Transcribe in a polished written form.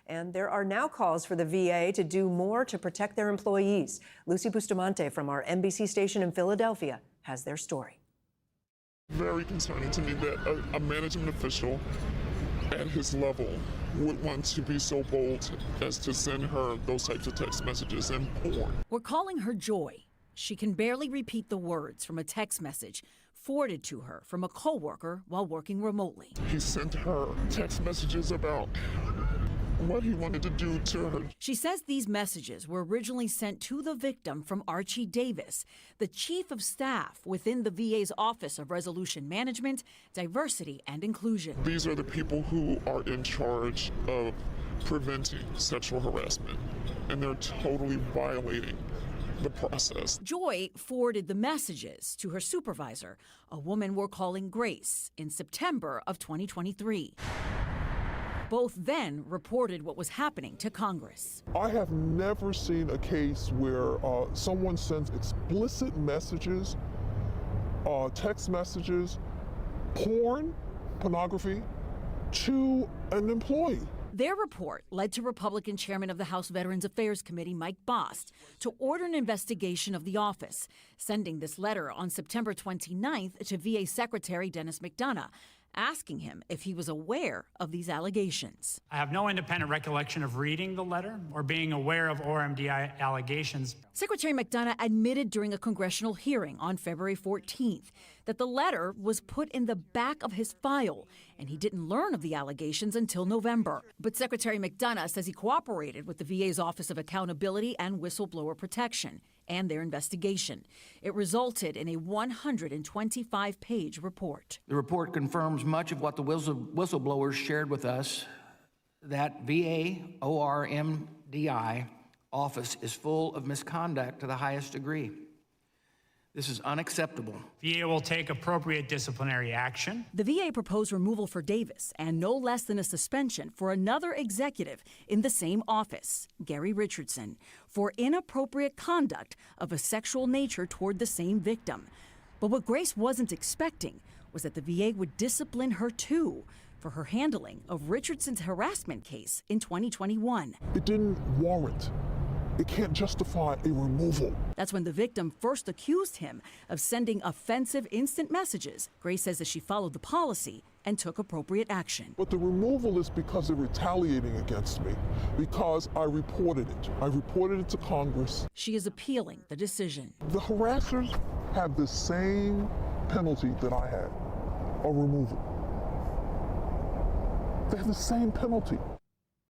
And there are now calls for the VA to do more to protect their employees. Lucy Bustamante from our NBC station in Philadelphia has their story. Very concerning to me that a management official at his level would want to be so bold as to send her those types of text messages and porn. We're calling her Joy. She can barely repeat the words from a text message forwarded to her from a coworker while working remotely. He sent her text messages about what he wanted to do to her. She says these messages were originally sent to the victim from Archie Davis, the chief of staff within the VA's Office of Resolution Management, Diversity and Inclusion. These are the people who are in charge of preventing sexual harassment, and they're totally violating the process. Joy forwarded the messages to her supervisor, a woman we're calling Grace, in September of 2023. Both then reported what was happening to Congress. I have never seen a case where someone sends explicit messages, text messages, pornography to an employee. Their report led to Republican chairman of the House Veterans Affairs Committee, Mike Bost, to order an investigation of the office, sending this letter on September 29th to VA Secretary Dennis McDonough, asking him if he was aware of these allegations. I have no independent recollection of reading the letter or being aware of RMDI allegations. Secretary McDonough admitted during a congressional hearing on February 14th that the letter was put in the back of his file, and he didn't learn of the allegations until November. But Secretary McDonough says he cooperated with the VA's Office of Accountability and Whistleblower Protection and their investigation. It resulted in a 125-page report. The report confirms much of what the whistleblowers shared with us, that VA RMDI office is full of misconduct to the highest degree. This is unacceptable. VA will take appropriate disciplinary action. The VA proposed removal for Davis and no less than a suspension for another executive in the same office, Gary Richardson, for inappropriate conduct of a sexual nature toward the same victim. But what Grace wasn't expecting was that the VA would discipline her too for her handling of Richardson's harassment case in 2021. It didn't warrant. It can't justify a removal. That's when the victim first accused him of sending offensive instant messages. Grace says that she followed the policy and took appropriate action. But the removal is because they're retaliating against me, because I reported it. I reported it to Congress. She is appealing the decision. The harassers have the same penalty that I had, a removal. They have the same penalty.